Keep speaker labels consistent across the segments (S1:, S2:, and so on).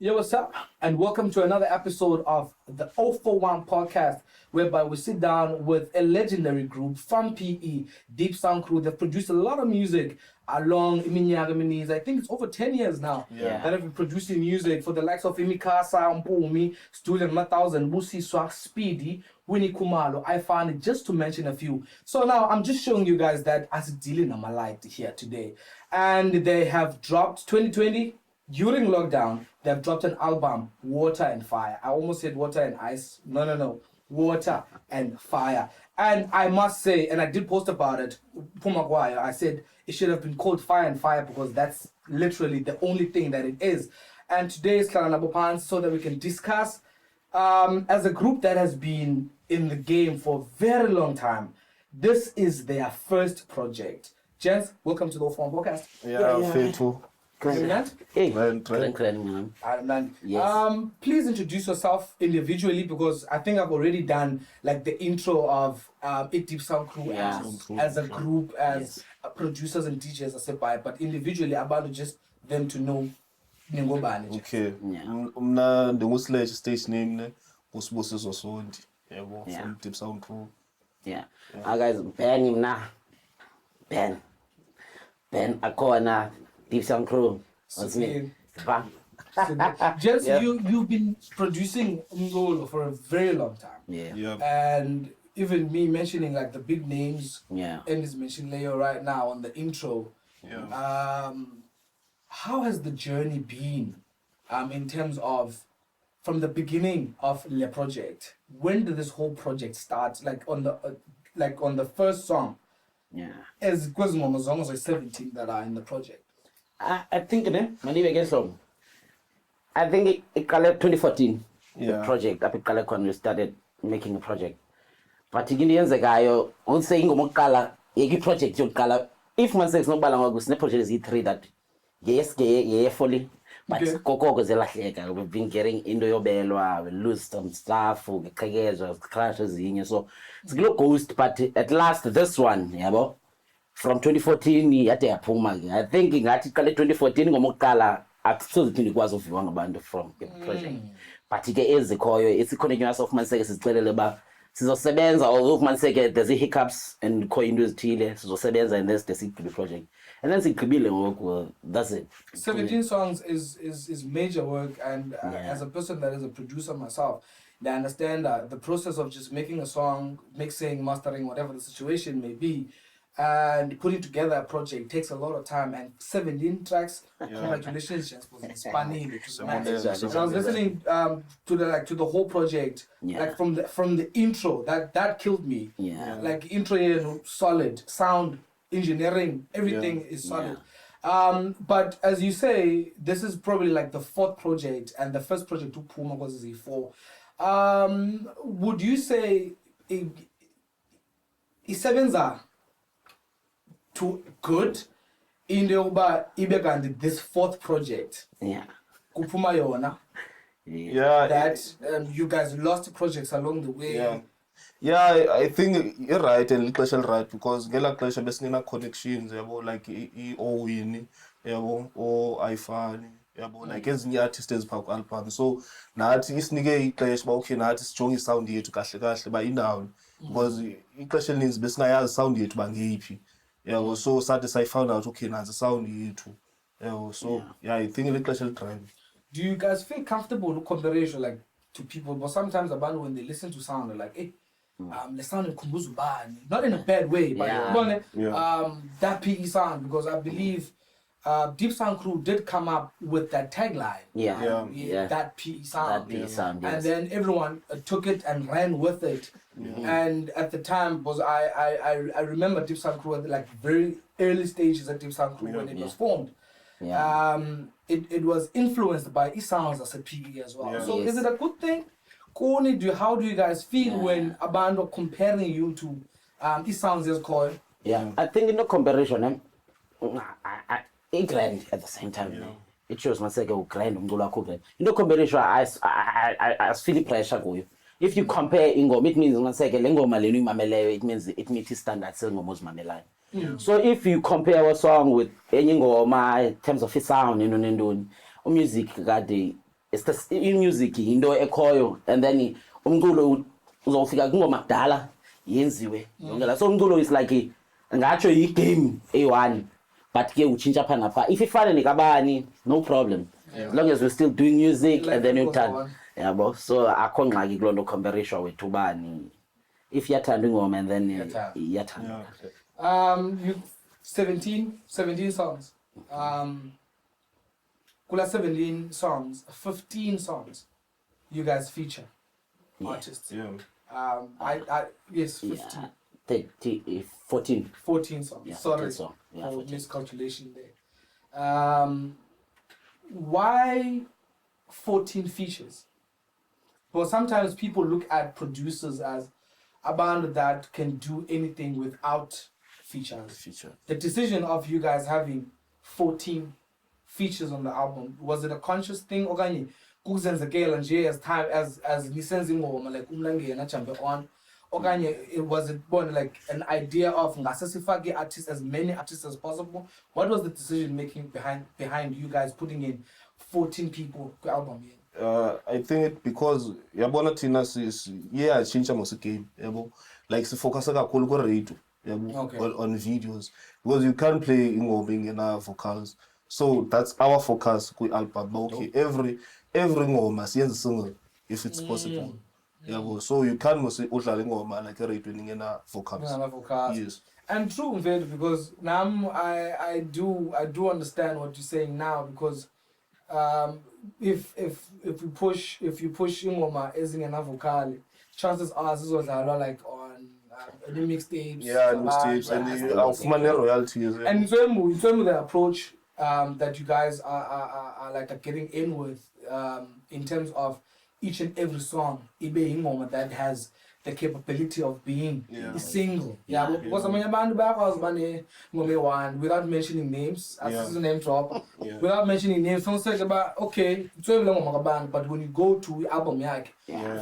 S1: Yo, what's up? And welcome to another episode of the 041 podcast, whereby we sit down with a legendary group from PE, Deep Sound Crew. They've produced a lot of music along Iminyagaminis. I think it's over 10 years now that have been producing music for the likes of Imikasa, Mpumi, Student 1000, Busi Swag, Speedy, Winnie Kumalo, I found it, just to mention a few. So now I'm just showing you guys that as dealing on my light here today. And they have dropped 2020. During lockdown, they've dropped an album, Water and Fire. I almost said Water and Ice. No. Water and Fire. And I must say, and I did post about it, Pumagwaya, I said it should have been called Fire and Fire because that's literally the only thing that it is. And today is Karanabopans so that we can discuss as a group that has been in the game for a very long time. This is their first project. Gents, welcome to the 041 podcast.
S2: Yeah. Fair too.
S3: Hey,
S2: man.
S3: Yes.
S1: Please introduce yourself individually because I think I've already done like the intro of Deep Sound Crew as a group, as producers and DJs, I said by, but individually about just them to know Ningobani.
S2: Okay. The Muslim stage name was Sosondi. From Deep Sound Crew.
S3: Yeah. Guys, Ben Akona, Deep Sound Crew. What's me?
S1: Just you've been producing Ngolo for a very long time.
S3: Yeah.
S1: And even me mentioning like the big names.
S3: Yeah.
S1: And is mentioning Leo right now on the intro.
S2: Yeah.
S1: How has the journey been in terms of from the beginning of the project? When did this whole project start? Like on the first song.
S3: Yeah.
S1: As Kwezimo songs are 17 that are in the project.
S3: I think I think it called 2014. The project. I think when we started making a project. But in the end, I would say a project if man says no balance the project is E3 that yes fully. But Coco goes we've been getting into your belwa, we lose some stuff, we crashes in so it's a ghost, but at last this one, from 2014 I think in article 2014 ngomokala akusoziphinde ikwazi uviwa ngabantu from the project. But ke ezikhoyo it's continuous of manseke sizixelele ba sizosebenza although manseke there's hiccups and kho into ezithile sizosebenza and there's the project. And then sigqibile ngoku, that's it.
S1: 17 songs is major work, and as a person that is a producer myself, I understand the process of just making a song, mixing, mastering, whatever the situation may be, and putting together a project takes a lot of time. And 17 tracks, congratulations, just for spanning it. And I was listening to the whole project, like from the intro, that killed me. Like intro, solid sound. Engineering, everything is solid. But as you say, this is probably like the fourth project, and the first project to Puma was Z4. Would you say Isebenza too good in the Oba Ibegandi this fourth project? Kupuma Yona. That you guys lost projects along the way.
S2: Yeah, I think you're right and little right because Gela Clash Besnina connections, like Owini, or iFan, like as the artist is Park Alpan. So now it's nigga clash okay, now it's strong sound here to Cash by in down because Clash is Besnaya sound here to Bangipi. So sad I found out okay, now the sound here too. So I think little try.
S1: Do you guys feel comfortable with comparison like to people? But sometimes about when they listen to sound, they're like, hey, the sound in Kumbuzubani, not in a bad way, but that PE sound, because I believe Deep Sound Crew did come up with that tagline. That PE sound.
S3: That PE sound, yes.
S1: And then everyone took it and ran with it. And at the time, because I remember Deep Sound Crew at like very early stages at Deep Sound Crew when it was formed. It was influenced by E-Sounds as a PE as well. So is it a good thing? How do you guys feel when Abando comparing you to E-Sounds is called?
S3: I think in the comparison, it grand at the same time. It shows myself grand. In the comparison, I feel pressure go you. If you compare Ingom, it means it means it meets standards. So if you compare our song with any Ingoma in terms of his sound, music, it's the in music into ekhoyo and then umculo uzofika kungoma kudala yenziwe yonke so umculo is like ngatsho igame A1 but ke uchinja phana pha if ifane nekabani no problem as long as we're still doing music
S1: Like
S3: and then
S1: it
S3: you
S1: goes
S3: turn
S1: on.
S3: yabo so akho ngxaki kulo comparison wethu bani if yathanda ingoma and then yathanda
S1: You 17 songs. Kula 17 songs, 15 songs you guys feature artists. Yes, 15.
S3: yeah 30, 14
S1: songs.
S3: Yeah,
S1: Sorry
S3: 14 song. Yeah,
S1: for
S3: 14.
S1: miscalculation there. Why 14 features? Well, sometimes people look at producers as a band that can do anything without features. The decision of you guys having 14 features on the album, was it a conscious thing okanye kuzenzekela nje as time as lisenza ingoma like umlangena jambe on okanye was it born like an idea of ngase sifake artists, as many artists as possible? What was the decision making behind you guys putting in 14 people to album?
S2: I think because yabona thina chincha mos game yabo like sifocus kakhulu ku radio yabo on videos because you can't play ingoma ingena vocals, so that's our focus ku album. Okay, every ngoma siyenza single if it's possible yabo, so you can't mos udlala ingoma like radio ingena vocals. Yes,
S1: and true because now I do understand what you're saying now, because if you push ingoma ezingena vocal, chances are zizodlalwa like on any mixtapes.
S2: Mixtapes and awufumane royalties.
S1: And in terms of the approach that you guys are like getting in with, in terms of each and every song ibe ingoma that has the capability of being a single. Because amanye abantu bayakwazi bane ngoma one without mentioning names, as a name drop, without mentioning names. Someone say about okay, it's only ngoma kabani, but when you go to album yakhe,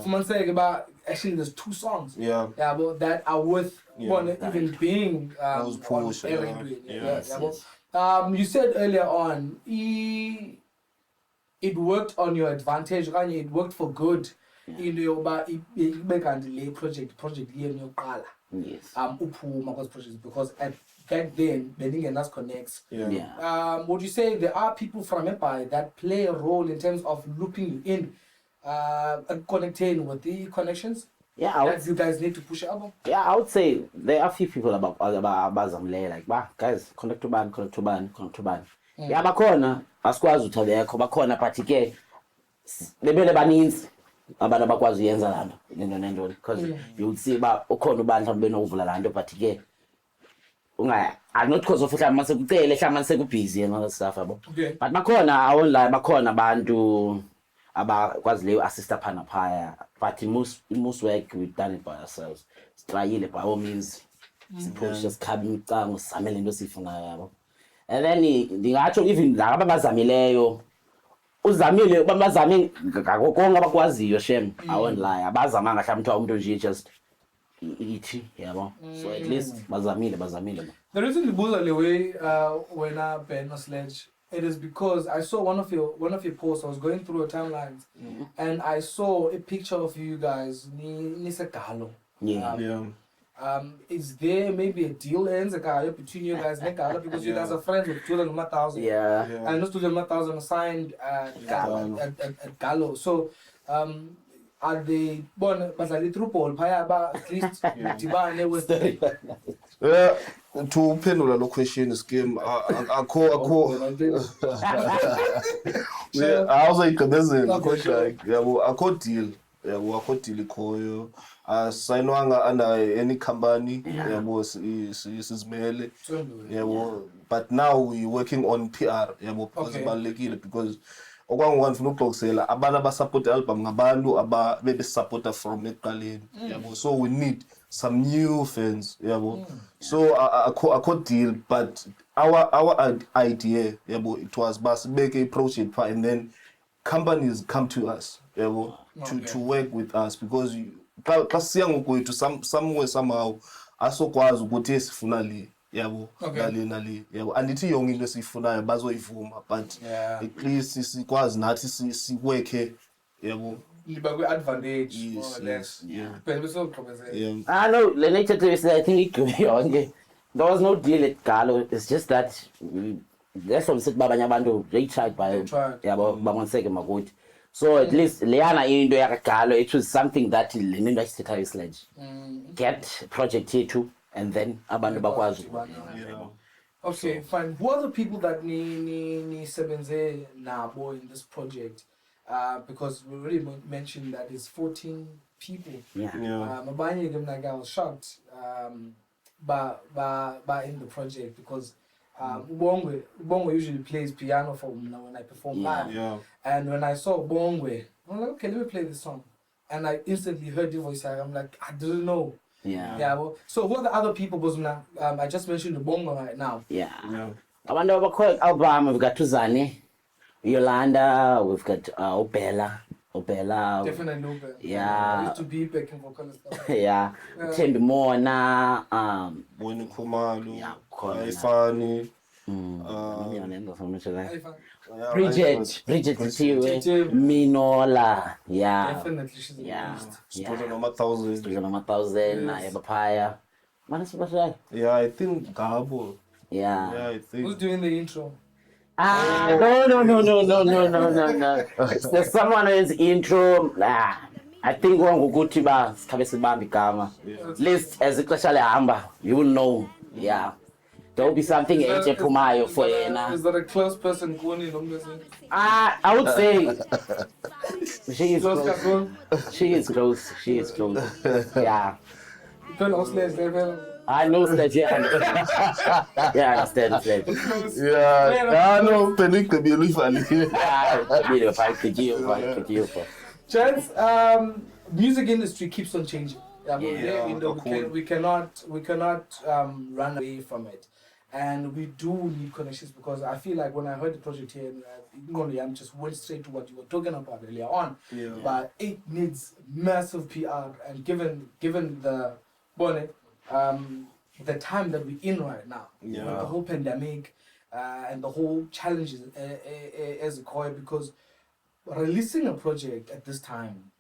S1: someone say about actually there's 2 songs that are worth even being
S2: those push.
S1: You said earlier on it worked on your advantage, it worked for good. Into yoba ibe kanti le project le yokuqala uphuma kwas projects, because back then beningenas connects. Would you say there are people from Empire that play a role in terms of looping you in and connecting with the connections that you guys need to push your album?
S3: I would say there are a few people about abazamile like guys connect to band bakhona asikwazi uthabekho bakhona but ke bebele baninzi abantu abakwazi uyenza lanto nento because you would see ba ukhona ubandla benovula lanto but ke not because of mhlawumbe sekucele mhlawumbe sekubusy and all that stuff yabo, but bakhona online bakhona abantu abakwazi leyo assist phana phaya, but most work we've done it by ourselves. Sitrayile by all means, sipush just khabi icango sizamele into sifunayo yabo. And then ndingatsho even laba bazamileyo uzamile bazame konke abakwaziyo shem, I won't lie, abazamanga mhlawumbe umuntu nje just ithi yabo, so at least bazamile.
S1: The reason the buza the way when I Ben Sledge, it is because I saw one of your posts. I was going through your timelines and I saw a picture of you guys ni Galo. Is there maybe a deal ends between you guys and Galo, because you guys are friends with Julian 1000? And not Julian 1000 signed at Galo. So are they born bazali through Paul Paya at least dibane with
S2: to uphendula lo question scheme akho awuzayigqibezela kodwa yabo akho deal ikhoyo asayinwanga under any company yabo sizimele yabo, but now we working on PR yabo because balekile, because okwangu ngifuna ukuxoxela abantu abasupport album ngabantu abebe supporter from eqaleni yabo, so we need some new fans yabo. So akho deal, but our idea yabo, it was basibeke a project and then companies come to us yabo to work with us, because xa siya ngokwethu somewhere somehow asokwazi ukuthi esifuna le yabo
S1: Okay.
S2: nali yabo andithi yonke into esiyifunayo bazoyivuma but
S1: Yeah.
S2: at least sikwazi nathi siwekhe yabo.
S1: Liba kwi-advantage
S2: Yes,
S1: more or less.
S2: yes, yeah.
S1: But besogqobezela.
S2: Yeah.
S3: No, le nature to I think yonke. There was no deal at Galo. It's just that that's what sithi babanye abantu they tried by
S1: They tried.
S3: yabo bangonseke makuthi. So at least leyana into yakagalo it was something that leninto ayisithethayo isledge. Get project yethu and then abantu bakwazi.
S2: Yeah.
S1: Okay, fine. Who are the people that ni sebenze nabo in this project? Because we already mentioned that it's 14 people.
S3: Yeah.
S2: Yeah.
S1: Abanye ke mna I was shocked by in the project because Ubongwe usually plays piano for me when I perform live.
S2: Yeah.
S1: And when I saw Ubongwe, I'm like, okay, let me play this song. And I instantly heard your voice. I'm like, I didn't know.
S3: Yeah.
S1: Yeah. Well, so who are the other people? Because I just mentioned Ubongwe right now.
S3: Yeah.
S2: Yeah.
S3: Abantu abakho album we've got Tuzane, Yolanda, we've got Obella.
S1: Definitely Uber.
S3: Yeah.
S1: I used to be back in vocalist.
S3: Yeah. Thembi Mona,
S2: Boni Khumalo,
S3: Yeah, khona.
S2: Ayifani,
S3: Bridget
S1: Titiwe.
S3: Titiwe, Minola, yeah.
S1: Definitely, she's a
S3: Yeah.
S1: beast.
S2: Stolen Noma 1,000.
S3: Stolen Noma 1,000,
S1: Yes.
S3: Ebapaya. Manasibashay.
S2: Yeah, I think Gabo.
S3: Yeah.
S2: Yeah, I
S1: Who's
S2: think.
S1: doing the intro?
S3: No. There's someone who is intro. I think wangukuthi ba sikhabe sibamba igama. At least as ixesha lehamba, you will know. Yeah. There will be something ephumayo for yena.
S1: Is that a close person Kuni Nombesin?
S3: I would say she is
S1: Close
S3: close.
S1: Kakun?
S3: She is close. Yeah.
S1: Pen Osles level.
S3: I know Sledge. Yeah, I understand Sledge.
S2: Yeah, no, Penny could be really
S1: Chance, music industry keeps on changing.
S3: Yeah,
S1: We cannot run away from it, and we do need connections because I feel like when I heard the project here, I just went straight to what you were talking about earlier on.
S2: Yeah.
S1: But it needs massive PR, and given the bonnet, the time that we're in right now, with the whole pandemic and the whole challenges as a choir, because releasing a project at this time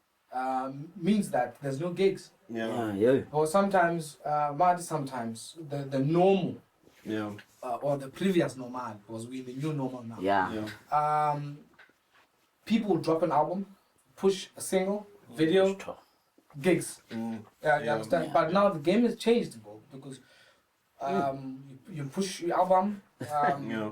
S1: means that there's no gigs.
S3: Yeah.
S1: Or sometimes the normal or the previous normal, because we're in the new normal now.
S3: Yeah.
S1: People drop an album, push a single, video, gigs. Yeah, you understand?
S3: Yeah.
S1: But now the game has changed, bro, because you push your album,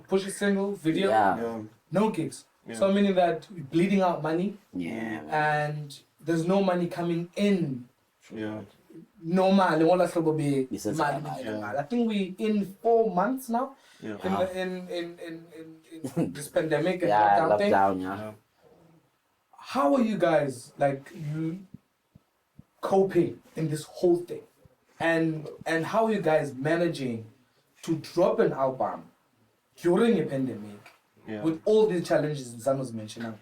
S1: push a single, video, no gigs. So meaning that you're bleeding out money, and there's no money coming in. Normal, all that will be I think we in 4 months now. In this pandemic and lockdown thing. How are you guys coping in this whole thing, and how are you guys managing to drop an album during a pandemic with all these challenges Zan was mentioning?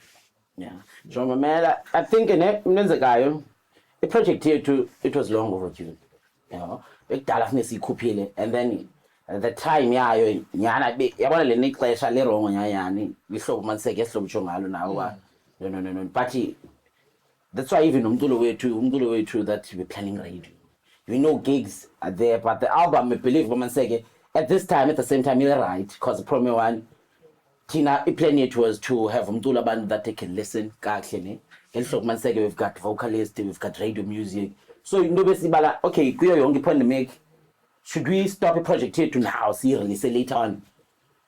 S3: John Mamela, I think in the project here too, it was long overdue. You know, and then at the time yabona le nixesha le wrong nyayani lihlobo maniseke esihlobo ngalo nawo no but that's why even umculo wethu that we're planning radio, we know gigs are there, but the album I believe maniseke at this time at the same time you're right, because the problem one Tina plan it was to have umculo abantu that they can listen kahle ne ngelihlobo maniseke we've got vocalist, we've got radio music, so into besibala okay kuyo yonke pandemic. Should we stop a project here to now see release it later on?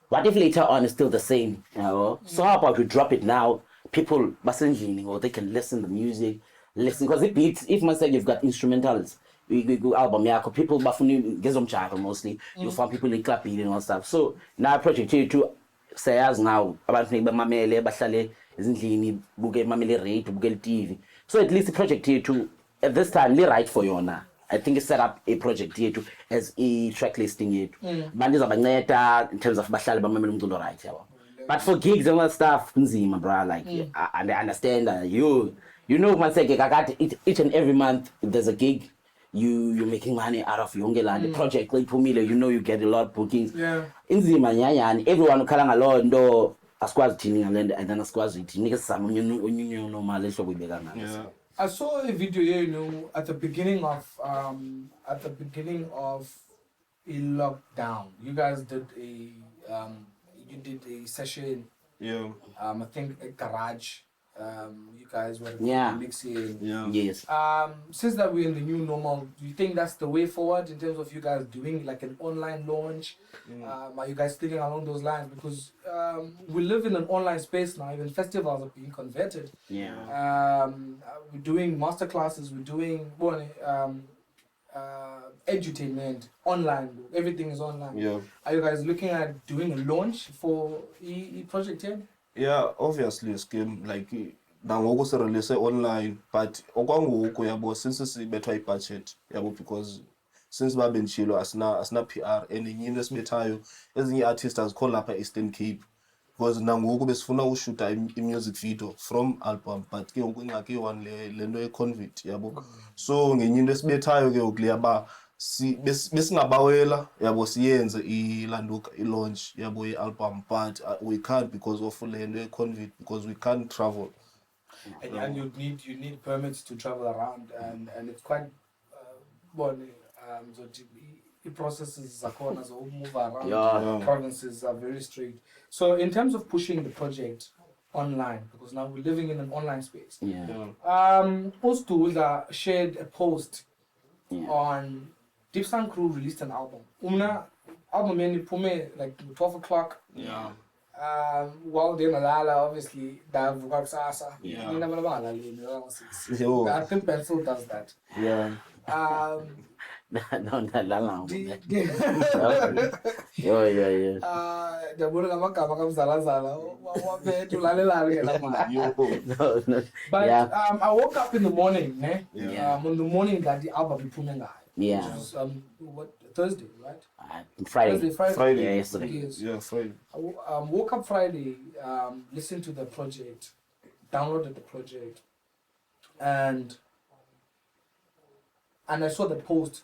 S3: What if later on it's still the same? You know? So how about we drop it now? People basendlini, or they can listen to the music, listen, because it beats. If man said you've got instrumentals, we go album yako, people bafuni gezomchaka mostly. You find people in club and all stuff. So now project here to say as now abantu bamamele bahlale ezindlini buke mamele radio buke TV. So at least the project here to at this time li right for you now. I think it set up a project here to as a track listing here. Bandiza banceda in terms of bahlale bamamela umculo right yabo. But for gigs and all stuff, nzima bro, like I understand you know man say kakade each and every month if there's a gig, you're making money out of yonke laa nto project xa iphumile you know you get a lot of bookings
S1: Yeah.
S3: inzima nyanyani everyone ukhala ngaloo nto asikwazi thini ngale nto and then asikwazi thini ke sizame unye normal ehlobo ibeka ngalo.
S1: I saw a video here, at the beginning of a lockdown. You guys did a session.
S2: Yeah.
S1: I think a garage. You guys were mixing.
S2: Yeah.
S3: Yes.
S1: Since that we're in the new normal, do you think that's the way forward in terms of you guys doing like an online launch? Are you guys thinking along those lines? Because we live in an online space now. Even festivals are being converted.
S3: Yeah.
S1: We're doing master classes. We're doing edutainment online. Everything is online.
S2: Yeah.
S1: Are you guys looking at doing a launch for project here?
S2: Yeah, obviously scheme like nangoku sirelease online but okwangoku yabo since sibethwa ibudget yabo because since babendishilo asina PR and inyinto esibethayo ezinye artists azikho lapha Eastern Cape because nangoku besifuna ushoota i-music video from album but ke ngoku ingxaki one le nto ye-COVID yabo so ngenye into esibethayo ke ngoku leyaba besingabawela yabo siyenze ilanduka i-launch yabo i-album but we can't because of le nto ye-COVID because we can't travel.
S1: And you need permits to travel around and it's quite so the processes zakhona so move around provinces are very strict. So in terms of pushing the project online, because now we're living in an online space. Ostuza shared a post on Deep Sound Crew released an album. Album like 12 o'clock.
S2: Yeah.
S1: While they're Malala, obviously, that Vugaksasa. I think Pencil does that.
S2: Yeah.
S3: No, not long.
S1: Yeah. But I woke up in the morning, on the morning that the album is coming out.
S3: Yeah.
S1: Which was Thursday, right?
S3: Friday.
S2: Friday.
S3: Yeah, yesterday.
S1: Yes.
S2: Yeah, Friday.
S1: I woke up Friday, listened to the project, downloaded the project, and I saw the post.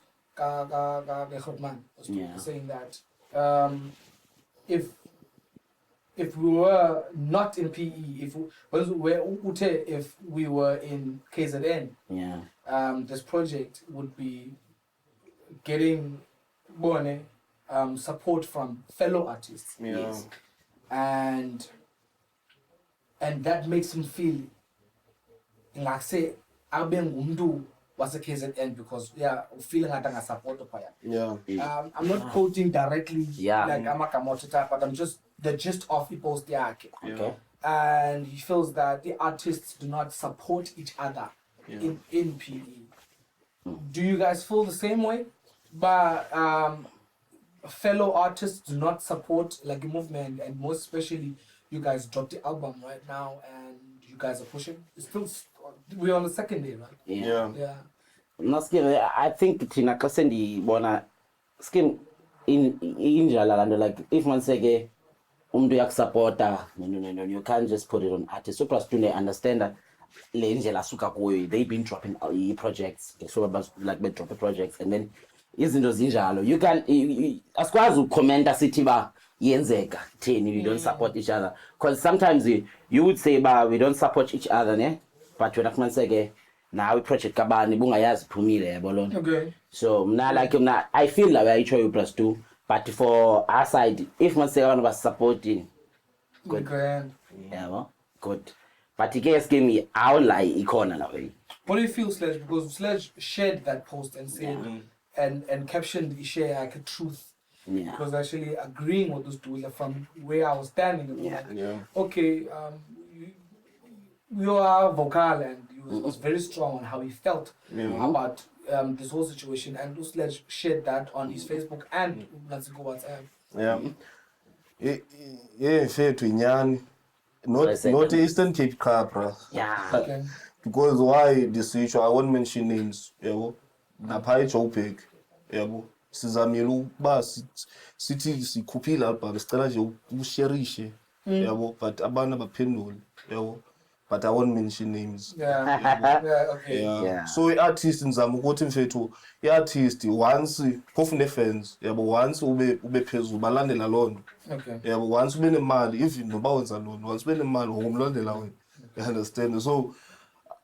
S1: Saying that if we were not in PE, if we were in KZN, this project would be getting support from fellow artists.
S3: Yes.
S1: And that makes him feel like say I've been was a KZN because feeling like I'm a supporter. I'm not quoting directly like I'm a Kamoto type, but I'm just the gist of the post.
S3: Okay.
S1: And he feels that the artists do not support each other in PE. Do you guys feel the same way? But fellow artists do not support like the movement, and most especially you guys dropped the album right now and you guys are pushing. It's still we're on the second day, right?
S3: Yeah. I think Tina Kasendi bona skin injala and like if man say umdu supporter, no, you can't just put it on artists. So plus to understand that they've been dropping projects, so about like they drop projects and then izinto zinjalo you can asikwazi ucomment asithi ba yenzeka theni we don't support each other because sometimes you would say ba we don't support each other ne but wena kumaniseke nawe project kabani bungayazi phumile yabo lona.
S1: Okay.
S3: So I feel like I try plus 2 but for our side if man say abantu ba supporting
S1: good.
S3: Yeah, good. But guess give me how like ikhona la way.
S1: What do you feel, Sledge? Because Sledge shared that post and said and captioned the share like a truth.
S3: Yeah.
S1: Because actually agreeing with those two from where I was standing. Okay, you are vocal and he was very strong on how he felt about this whole situation, and Sledge shared that on his Facebook and WhatsApp.
S2: Fair to Inyani. Not Eastern Cape Capra.
S1: Okay.
S2: Because why this issue? I won't mention names. Napai Chopek. Sizamile ukuba sithi sikhuphile album sicela nje usherishe but abantu abaphendule but I won't mention names.
S1: Yeah, okay.
S3: Yeah.
S2: So i-artist ngizama ukuthi mfethu i-artist once phofu ne-fans yabo once ube phezulu balandela loo nto
S1: Okay.
S2: yabo once ube nemali even noba wenza lona once ube nemali ngokumlandela wena you understand so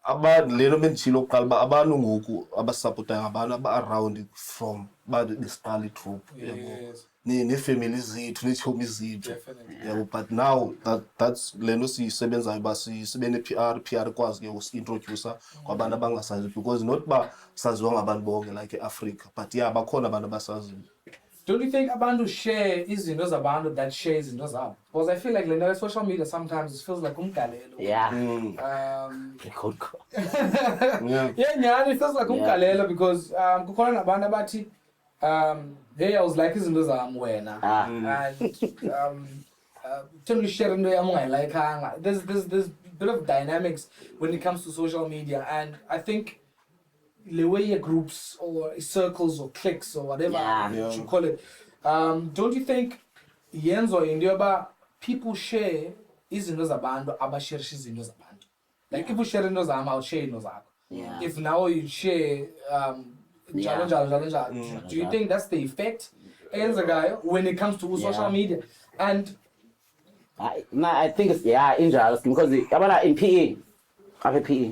S2: abantu lento benditshilo okokuqala uba abantu ngoku abasapothayo ngabantu aba-around from besiqala i-group yabo
S1: Yes.
S2: neefemeli zethu neetshomi zethu
S1: Definitely.
S2: yabo but now that's le nto siyisebenzayo uba sibe ne-PR ikwazi ke usi-introducer kwabantu abangasazi because not uba saziwa ngabantu bonke like eAfrika but yeah bakhona abantu abasaziyo.
S1: Don't you think abantu share izinto zabantu that share izinto zabo? Because I feel like lena social media sometimes it feels like umgalelo.
S3: Yeah.
S1: Um,
S2: Yeah.
S1: yeah, nyani, it feels like umgalelo because kukhona nabantu abathi hey, I was like izinto zami wena. And tell me share into yami ungayilikeanga. There's bit of dynamics when it comes to social media, and I think the way your groups or circles or cliques or whatever you call it, don't you think yenzo into yoba people share izinto zabantu abasharisha izinto zabantu? Like if you share into zami, I'll share into zakho. If now you share njalo, do you think that's the effect eyenzekayo when it comes to social media? And
S3: I think it's interesting because in PE, after PE,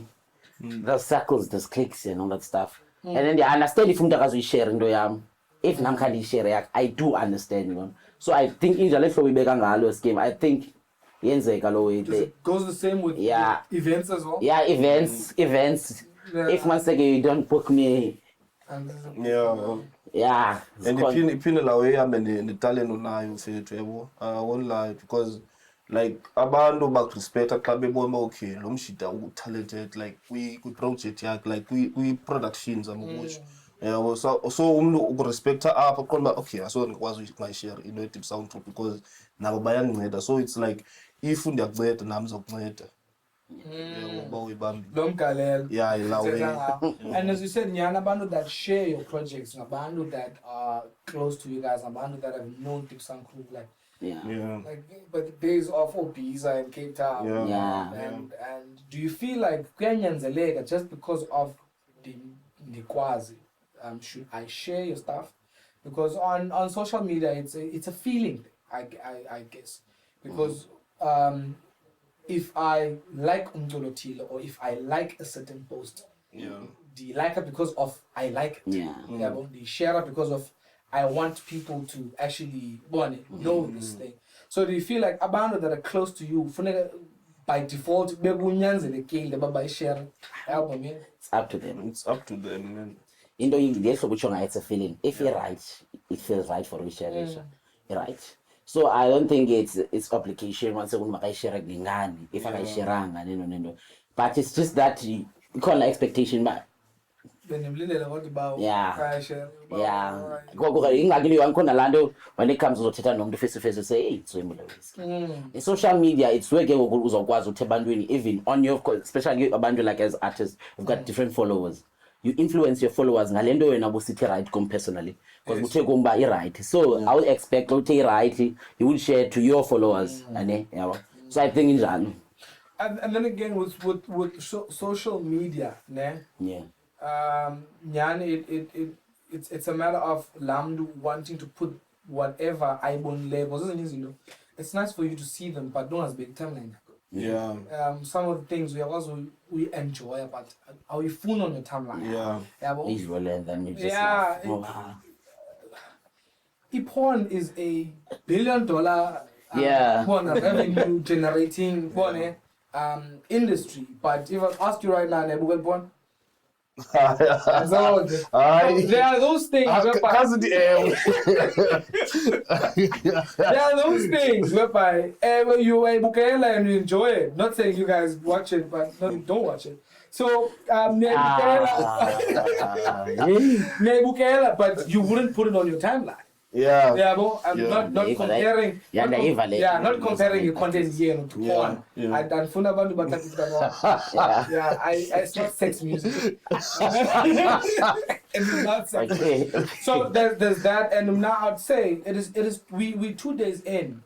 S3: there's circles, there's cliques and all that stuff. And then I understand if you share into yam, if namkhandi share, I do understand, you know. So I think if we bega ngalo scheme, I think yenzeka lo way.
S1: it goes the same with events as well.
S3: Yeah, events.
S1: Yeah.
S3: If one second you don't book me,
S1: And
S3: yeah.
S2: And iphinde lawo ehambe netalent onayo mfethu yabo I won't lie because like abantu bakurespecta xa bebona okay lo mshida u-talented like kwi-project yakhe like kwi-productions amukutsho yabo so umuntu ukurespecta apha uqonda uba okay aso ngikwazi ukungayishare into ye-deep sound group because nabo bayanginceda so it's like if ndiyakunceda nami ndizokunceda yabo uyibambi
S1: Lomgalelo.
S2: yeah lawo
S1: And as you said, nyana abantu that share your projects, abantu that are close to you guys, abantu that have known Deep Sound Group, like but the days of Ibiza in Cape Town. And do you feel like kuyanyanzeleka just because of the kwazi, should I share your stuff? Because on social media it's a feeling, I guess, because if I like umculo thile or if I like a certain post, do you like it because of I like it? Do you share it because of I want people to actually know this thing? So do you feel like abantu that are close to you, by default, they share album?
S3: It's up to them.
S2: It's up to them, man.
S3: Into it's a feeling. If you're right, it feels right for you share it. Right. So I don't think it's obligation once I share if I share but it's just that you call an expectation but when it comes to the face to face you say hey so in social media it's where even on your especially abantu like as artists you've got different followers. You influence your followers ngalendo wena busithi right personally because uthe kumba right so I would expect uthe right you would share to your followers so I think injani
S1: and then again with social media it's a matter of lamdu wanting to put whatever ibon labels isn't easy, it's nice for you to see them but don't as big timeline. Some of the things we enjoy, but are we full on the timeline?
S3: Visual then you just
S1: porn is $1 billion revenue generating industry. But if I ask you right now, Google porn. So, there are those things. There are those things whereby you bukela and you enjoy it. Not saying you guys watch it, but no, you don't watch it. So but you wouldn't put it on your timeline. I'm not comparing. Not comparing your content here to porn. And funa bantu bathathu it's not sex music. It's not sex. So there's that, and now I'd say it is we 2 days in,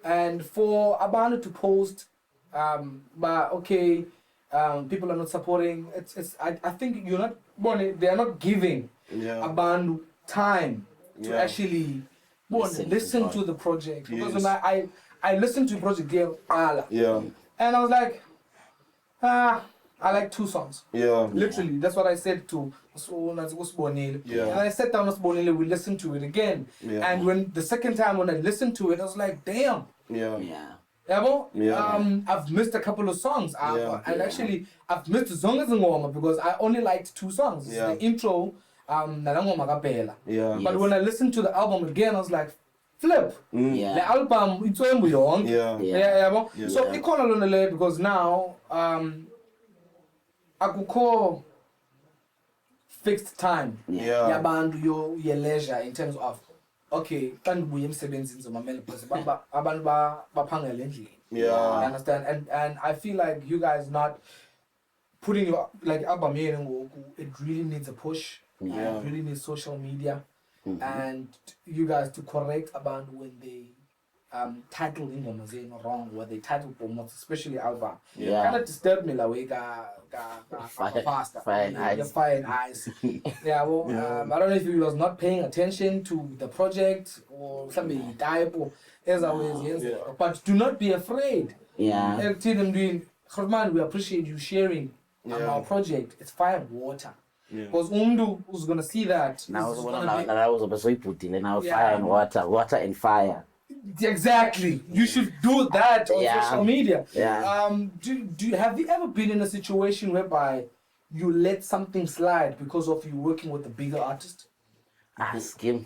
S1: and for abantu to post but okay, people are not supporting. I think you're not born. They are not giving abantu time to actually listen to the project. Because when I listened to project and I was like, I like 2 songs. Literally, that's what I said to Sbonile. And I sat down with Sbonile, we listened to it again. And when the second time when I listened to it, I was like, damn. I've missed a couple of songs. And actually, I've missed Zonga Zingoma because I only liked 2 songs. The intro, Nalangoma Kapela. But when I listened to the album again, I was like, flip. The album, it's on beyond. So it called on the because now, akukho fixed time yabantu your leisure in terms of okay xa ndibuye emsebenzini zomamela because abantu baphangela endlini. You understand? And I feel like you guys not putting your like album here it really needs a push. It really needs social media and you guys to correct abantu when they title ingoma zenu wrong, what they title promote, especially album. Kind of disturbed me like pastor. Fire and ice. I don't know if he was not paying attention to the project or something type or as always. But do not be afraid. Tell them doing we appreciate you sharing our project. It's fire and water. Because Umdu who's gonna see that
S3: now fire and water and fire.
S1: Exactly. You should do that on social media. Have you ever been in a situation whereby you let something slide because of you working with a bigger artist?
S3: Skim.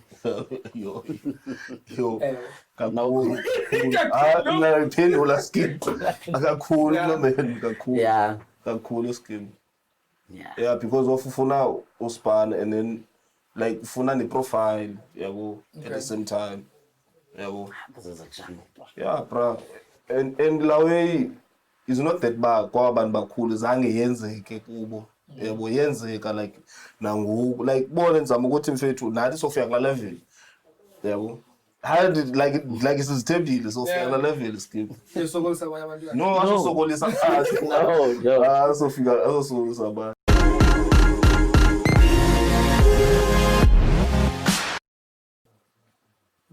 S2: Yo.
S3: No.
S2: Skim. Yeah, because of ufuna uspan and then like ufuna the profile, at the same time.
S3: This is a channel.
S2: Bro. And la way is not that bad kwa abantu bakhulu zange yenzeke kubo. Yenzeka like nangu like bona nizama ukuthi mfethu nathi sofika kula level. How did like it's stable sofika kula level skip.
S1: Sokolisa abanye abantu.
S2: No, asokolisa phansi.
S3: No.
S2: Sofika asokolisa abantu.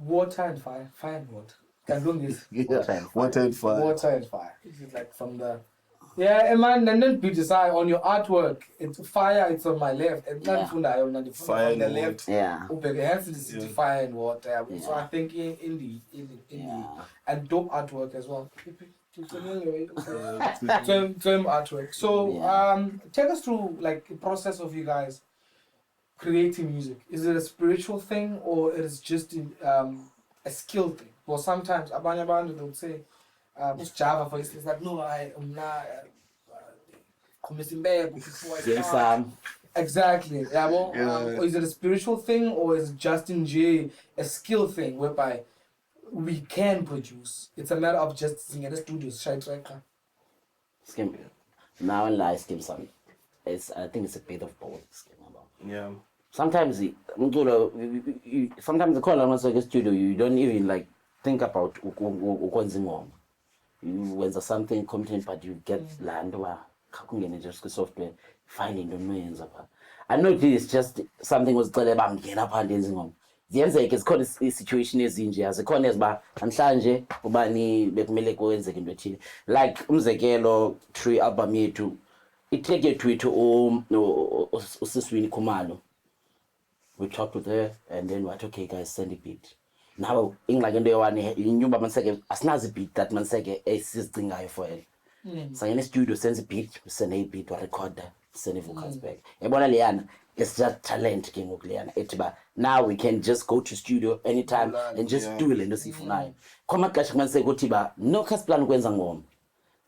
S1: Water and fire and water. Can do this.
S2: Water and fire.
S1: Water and fire. This is like from the man, and then decide on your artwork. It's fire. It's on my left, and not on the left. Hence the fire and water. So I think in the and dope artwork as well. Term artwork. So take us through like the process of you guys creating music. Is it a spiritual thing or it is just a skill thing? Well, sometimes abanye they'll say Java for instance like no I'm not before I start. Exactly. Or is it a spiritual thing or is it just in a skill thing whereby we can produce? It's a matter of just singing in the studios, shy tracker.
S3: Skim. Now and lie skim some. I think it's a bit of both. Skim. Sometimes sometimes the call on a studio you don't even like think about ukwenza you wenza something competent but you get land where just software finding the millions of her. I know this is just something was called about get up and dancing. The answer is called a situation is in as a corners bar and Sanje Ubani Bekumele Coens again like Umzekelo tree album to it take a tweet to Suswini Kumalo. We talked with her and then what okay guys send a beat. Now England and the one in New Baman as nazi beat that man say a system guy for it. So in the studio sends a beat, send a beat or recorder, send a vocals back. Ebona Liana, it's just talent King of Liana. Now we can just go to studio anytime and just do it and see for now. Come at man say go tiba, no cast plan when zangom.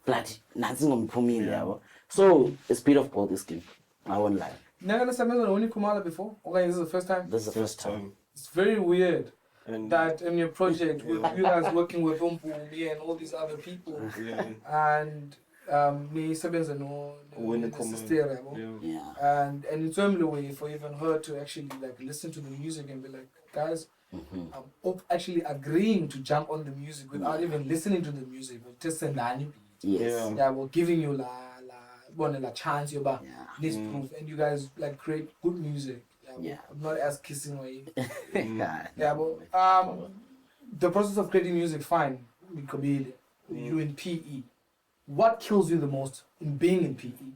S3: Flat, nothing on Pumila. So the speed of all this game. I won't lie.
S1: Never only Kumala before? Okay, this is the first time?
S3: This is the first time.
S1: It's very weird that in your project, with you guys working with Umpumi and all these other people, and me Sabins and and it's only way for even her to actually like listen to the music and be like, guys, I'm actually agreeing to jump on the music without even listening to the music. Just send
S3: Yes.
S1: Yeah, well, giving you la chance, yoba this proof, and you guys like create good music.
S3: Yeah.
S1: I'm not as kissing way.
S3: Yeah.
S1: Yeah, but the process of creating music, fine. Mikobile, you in PE. What kills you the most in being in PE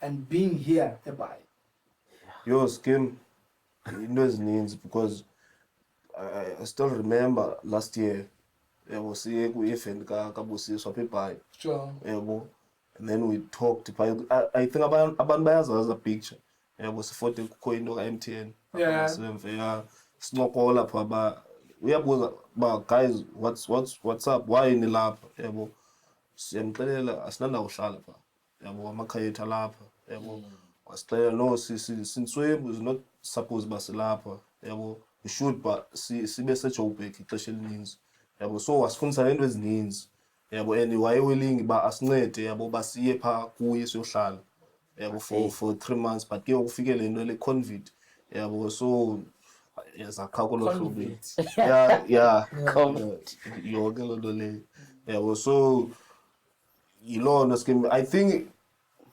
S1: and being here at Bay?
S2: Yo, Skim, into ezininzi because I still remember last year yabo siye ku-event kabusiswa apha eBhayi
S1: Sure.
S2: yabo, and then we talked I think abantu bayazazi the picture yabo, sifote kukho into ka-MTN
S1: Yeah.
S2: ya sincokola phaa ba uyabuza ba guys what's up, why nilapha yabo, siyamxelela asinandawuhlala phaa yabo, amakhaya ethu alapha yabo. Wasixelela no sinswebu is not supposed uba silapha yabo, we should but sibe seJoburg ixesha elininzi yabo, so wasifundisa neento ezininzi yabo, and wayewilling uba asincede yabo uba siye phaa kuye siyohlala yabo for 3 months, but ke kufike le nto le-COVID yabo, so yazakha kolo hlobo yeah yonke loo nto leyo yabo, so yiloo nto Skim, I think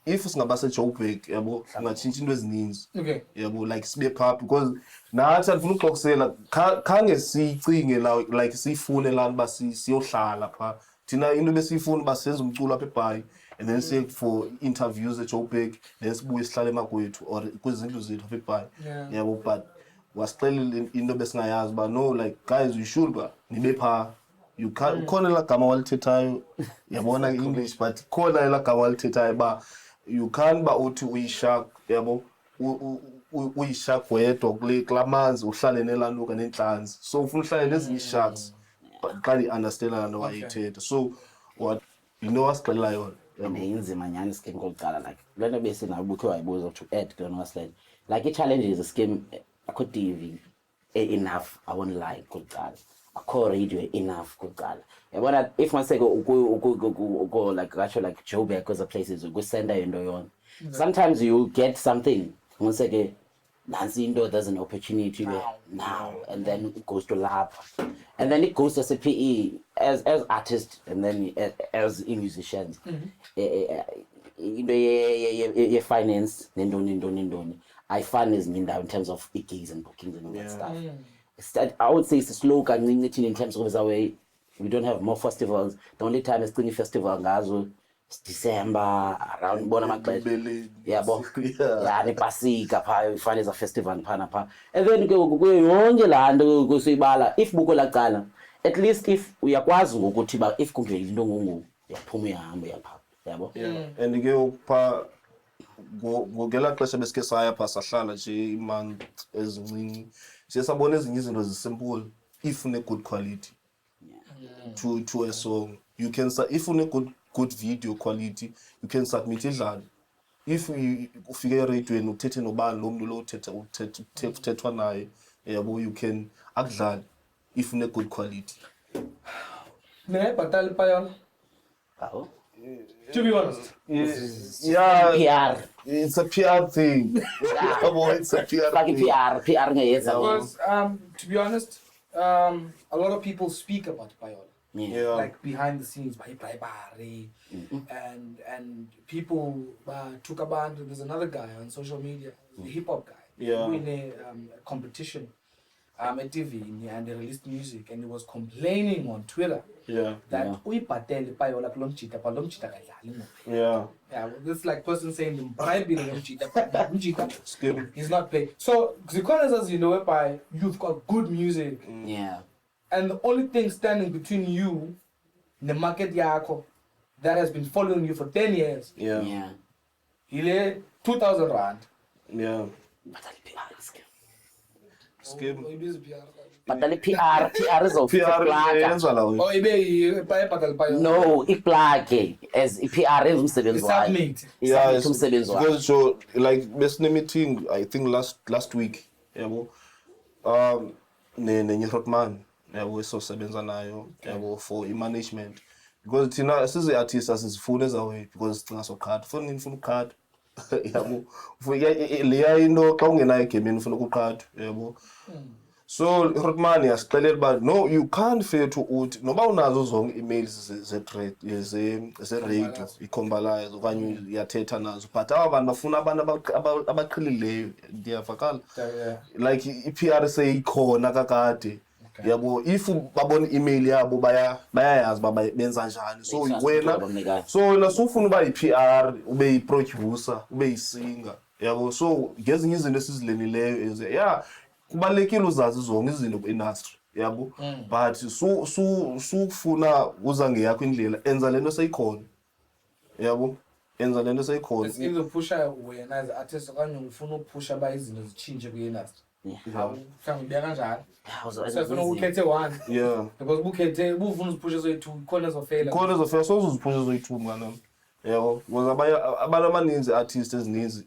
S2: if singaba seJoburg yabo singatshintsha into ezininzi
S1: Okay.
S2: yabo, like sibe phaa, because nathi andifuna uxokusela khange siyicinge like siyifune laa nto uba siyohlala phaa. Thina into besiyifuna uba senze umculo apha eBhayi and then siye for interviews eJoburg, then sibuye sihlale emakwethu or kwizindlu zethu apha eBhayi yabo, but wasixelela into besingayazi uba no, like guys, you should uba nibe phaa. You can't ukhona elaa gama walithethayo yabona English, but khona elaa gama walithethayo uba you can't ba uthi uyishark yabo, uyishark wedwa kulaa manzi uhlale nelanuka nentlanzi, so ufuna uhlale nezinye ii-sharks xa ndi-understanda laa nto wayithetha. So what yinto wasixelela yona yabo.
S3: Inzima nyhani Skim kokuqala, like le nto besinabukhe wayibuza to add kule nto wasileyo, like i-challenges Skim, akho TV enough, I won't lie kokuqala, akho radio enough kokuqala yabona. If maseke uko like katsho like Joburg kweza places ukusenda into yona, sometimes you get something maseke nansi into, there's an opportunity there now, and then it goes to lab, and then it goes to CPE as artists, and then as musicians into ye finance nendoni I finance minda in terms of gigs and bookings and all that stuff. I would say it's slow in terms of our way. We don't have more festivals. The only time is Clean Festival ngazo December around bona maxesha yabo nepasika phaa ifane za festival phana phaa, and then ke kuyo yonke laa nto kusiyibala, if buko laqala at least if uyakwazi ngokuthi ba if kungeli into ngongoku uyaphuma uyahamba uyapha yabo.
S2: And ke phaa ngogelaa xesha besike saya phaa sahlala nje imonth ezincinci, siye sabona ezinye izinto zisimple if une-good quality to a song. You can if une-good video quality, you can submit idlala. If ufike ereyidweni uthethe nobani lo mntu lo uthethwa naye yabo, you can akudlala if une-good quality.
S1: Bhatala ipayona.
S3: Oh.
S1: To be honest.
S2: Yeah,
S3: PR.
S2: it's a PR thing. It's a PR
S3: Like
S2: thing.
S3: PR ngayenza.
S1: Because to be honest, a lot of people speak about Payola.
S2: Yeah.
S1: Like behind the scenes, and people took a band. There's another guy on social media, the hip hop guy,
S2: Yeah.
S1: who in a competition at TV, and they released music, and he was complaining on Twitter that uyibhatele Payola kulo mjita, but lo mjita akadlali ngoku.
S2: Yeah.
S1: Yeah, this like person saying the bribe lo mjita, but lo mjita
S2: Skim.
S1: he's not paid. So zikhona as you know, whereby you've got good music.
S3: Yeah.
S1: And the only thing standing between you and the market yakho that has been following you for 10 years,
S3: Yeah.
S1: ile 2,000 rand.
S2: Yeah.
S3: Bhatala PR Skim.
S2: Skim.
S3: Bhatala PR izofika.
S2: yenza lawo.
S1: Oh, ibe bhatal payo.
S3: No, iplage as PR enza umsebenzi wayo.
S1: Submit.
S2: Yeah,
S3: Submit umsebenzi wayo.
S2: because so like besine meeting I think last week yabo, nenye Rotman yabo esosebenza nayo yabo for i-management, because thina sizi-artists asizifuni ezawe because sicinga sokhada, ufuna ukhada yabo, leya into xa ungenayo egemini ufuna ukuqhathwa yabo. So Rotmani asixelele uba no, you can't fail to uthi noba unazo zonke emails ze-radio ikhombalayo okanye uyathetha nazo, but aba bantu bafuna abantu abaqhilileyo. Ndiyavakala like i-PR seyikhona kakade. Yabo, if babona i-email yabo bayayazi uba benza njani. So wena sufuna uba yi-PR, ube yi-producer, ube yi-singer. Yabo, so ngezinye izinto esizilenileyo kubalulekile uzazi zonke izinto ku-industry. Yabo, but sufuna uza ngeyakho indlela, enza lento seyikhona. Yabo, enza lento seyikhona.
S1: It's either pusha wena as artist okanye ufuna ukuphusha ba izinto zichinje ku-industry. Mhlawumbe ubeka kanjani? Sefuna ukhethe one. Because bukhethe bufuna uziphusha zoyi-2 khona zofela.
S2: Khona zofela sozuziphusha zoyi-2 mngana. Yabo, because abantu abaninzi artists ezininzi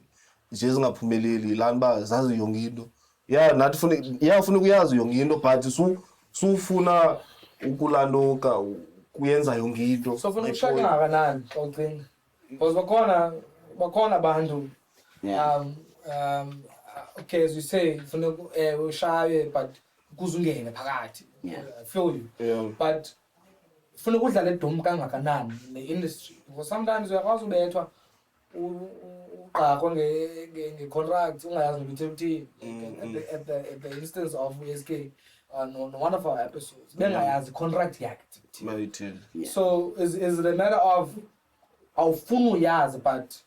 S2: nje zingaphumeleli lana ba zazi yonke into. Nathi funa ukuyazi yonke into, but sufuna ukulanduka kuyenza yonke into.
S1: So funa ukushaka kangakanani ucinga? Because bakhona abantu okay, as you say, funa ushaye but kuzungene phakathi. I feel you. But funa ukudlala edumo kangakanani ne-industry. Because sometimes uyakwazi ubethwa uqaqwa nge-contract ungayazi nokuthi uthini. At the instance of SK on one of our episodes, bengayazi contract yakhe. So is it a matter of awufuna uyazi but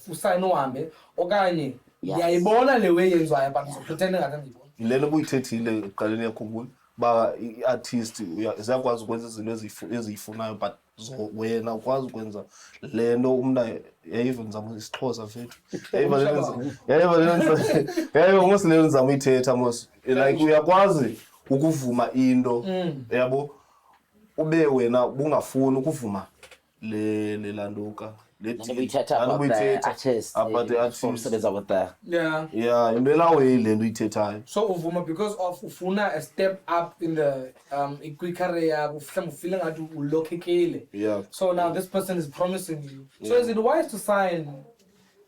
S1: usayina uhambe okanye ngiyayibona le way yenziwayo but ngizopretend ngathi ngiyibona.
S2: Lelo buyithethile ekuqaleni yakhumbula ba i-artist ziyakwazi ukwenza izinto eziyifunayo, but wena ukwazi ukwenza lento umntu yayivenza isixhosa fethu. Yayiva mos lelo nizama uyithetha mos. Like uyakwazi ukuvuma into, yabo, ube wena bungafuni ukuvuma le landuka.
S3: About the artist.
S1: So uvuma because of ufuna a step up in the career, feeling like ulokekele. So now this person is promising you. So is it wise to sign,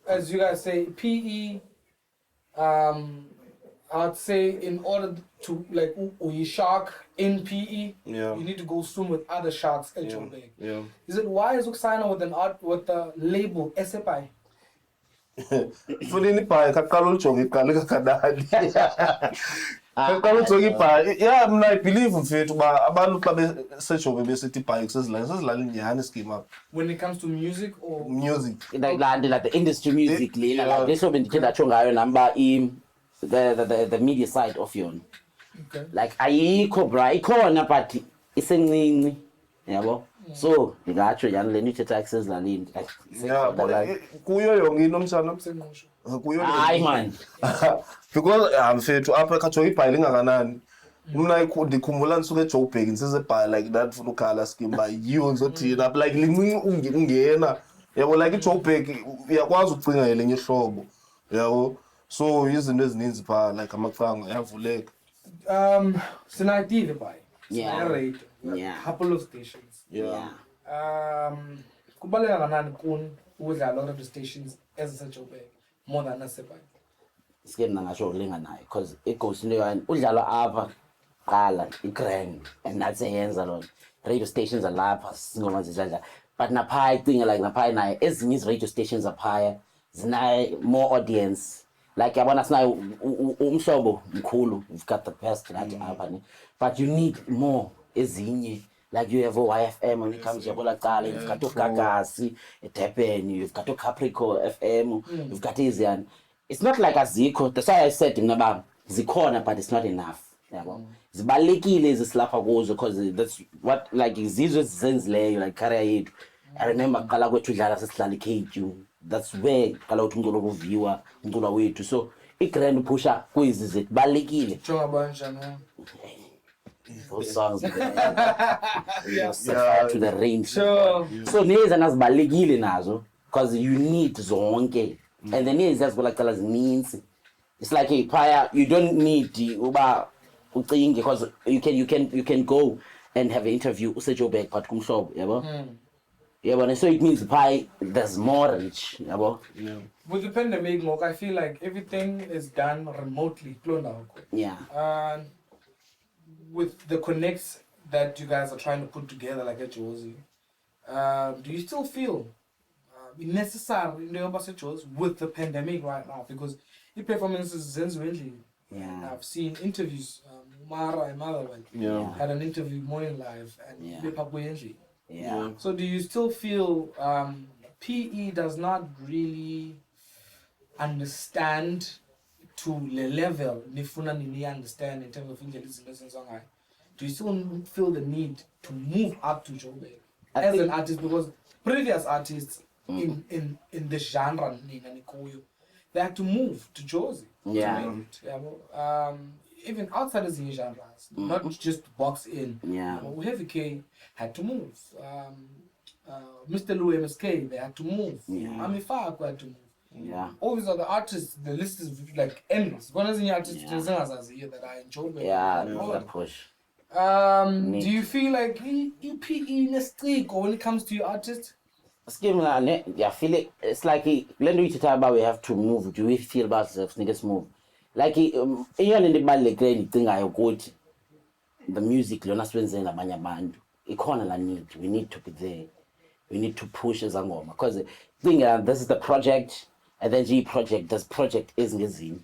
S1: as you guys say, PE? I'd say in order to like you shark in PE, you need to go soon with other sharks at your bag. Is it wise to sign with the label SFI?
S2: Funini pa kakalo ujonge iqale kakadali. Kakalo ujonge ipa. I believe mfethu ba abantu xa besejobe besithi bike sezilali nyani scheme.
S1: When it comes to music or
S2: music,
S3: like the industry music, like this one ndithe ndatsho ngayo namba the media side of yon.
S1: Okay.
S3: Like ayikho bra ikhona but isencinci, yabo. So ndingatsho yani le nithetha access la lini like
S2: kuyo yonke into mshana
S1: kusenqosho.
S2: Kuyo
S3: hayi man.
S2: Because mfethu apha ekhajoyi ibhayile ngakanani. Mina ndikhumbula ndisuke eJoburg ngisesebhayile like that funa ukhala scheme ba yiyo ngizothina like lincinci ungena, yabo, like eJoburg uyakwazi ukucinga ngelinye ihlobo, yabo. So izinto ezininzi pha like amaqanga ayavuleka.
S1: Sinayidile bhayi.
S3: Yeah.
S1: Couple of stations. Kubaleka kanani kuni ukudlala on the stations eziseJoburg more than naseBhayi?
S3: Sike mina ngasho ulinganayo because it goes into yani udlala apha qala iGrand and that's eyenza lo radio stations alapha singoma zidlala, but napha icinga like napha naye ezinye radio stations aphaya zinayo more audience. Like yabona sinayo umhlobo mkhulu, you've got the best nathi apha ne, but you need more ezinye. Like you have YFM when it comes to Yabola Kale, you've got to Gagasi, Durban, you've got to Capricorn FM, you've got Asian. It's not like a Ziko. That's why I said in about Zikona, but it's not enough. Zibalekile is a slapper goes because that's what like Zizo Zenzle, like Karaid. I remember Kalago to Jara Slali. That's where Kalo Tungolo viewer Ndula way to so it can push up who is it? Balekile. Those songs to the range.
S1: Sure.
S3: So neza nazibalekile nazo because you need zonke. And the names that's what like colors means. It's like a prior you don't need uba ucinge because you can go and have an interview useJoburg but kumhlobo, yabo. Yabo, so it means there's more reach, yabo.
S1: With the pandemic, I feel like everything is done remotely.
S3: Yeah.
S1: with the connects that you guys are trying to put together, like at Josie, do you still feel necessary in the Josie with the pandemic right now? Because the performances really.
S3: Yeah.
S1: I've seen interviews. Mara and Motherwell had an interview morning live and
S3: Yeah.
S1: So do you still feel PE does not really understand to the level nifuna nini understand in terms of indlela izinto? Do you still feel the need to move up to Joburg as an artist? Because previous artists in the genre nina nikuyo, they had to move to Jozi.
S3: Yeah.
S1: Even outside of the genres, not just box in.
S3: Yeah.
S1: Heavy K had to move. Mr. Lou MSK, they had to move. Ami Fark had to move.
S3: Yeah.
S1: All these other artists, the list is like endless. One of the artists that I enjoy.
S3: Yeah, the push.
S1: Do you feel like PE in a streak or when it comes to your artists?
S3: Scheme I feel it. It's like when we talk about we have to move. Do we feel about ourselves? Niggas move. Like even in the band like thing I got the music. Learn us when the banya band. Economy need. We need to be there. We need to push as angoma because thing this is the project and then G project. This project is ngezini.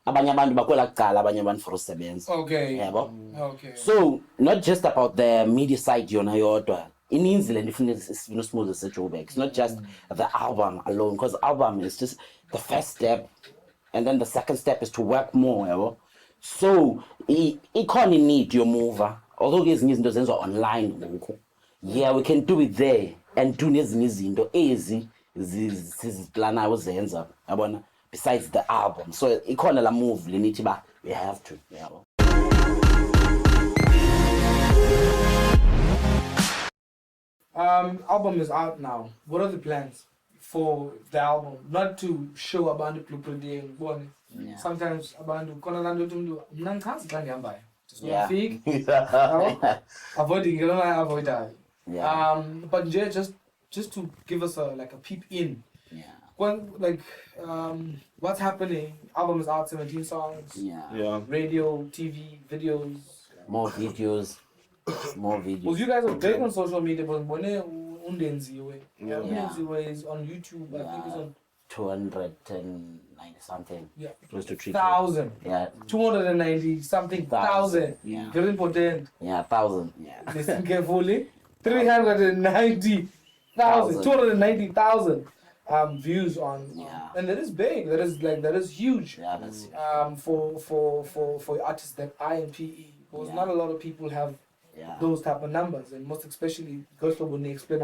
S3: Abanye abantu bakwela kuqala abanye abantu for usebenza.
S1: Okay.
S3: Yabo.
S1: Okay.
S3: So not just about the media side yona yodwa. Ininzi le ndifuna smooth as it's not just the album alone because album is just the first step and then the second step is to work more yabo. So ikhona need your mover although ezinye izinto zenziwa online ngoku. Yeah, we can do it there and do nezinye izinto siziplanayo uzenza yabona besides the album. So ikhona la move lenithi ba we have to yabo.
S1: Album is out now. What are the plans for the album? Not to show abantu blueprint and sometimes abantu kona lando tumdu mnankazi kangihamba. Just
S3: Yeah.
S1: Avoiding avoid that.
S3: Yeah.
S1: But just to give us a peep in.
S3: Yeah.
S1: When what's happening? Album is out, 17 songs.
S3: Yeah.
S1: Radio, TV, videos.
S3: More videos.
S1: Well, you guys are big on social media, but when Undenziwe is on YouTube, I think it's on
S3: 290 something.
S1: Yeah.
S3: Close to
S1: 3,000.
S3: Yeah.
S1: 290 something thousand.
S3: Yeah.
S1: Very important.
S3: Yeah, 1,000. Yeah.
S1: Listen carefully. 390,000. 290,000 views on. And that is big. That is huge.
S3: Yeah, that's
S1: for artists that are in PE. Because not a lot of people have those type of numbers, and most especially because when they explain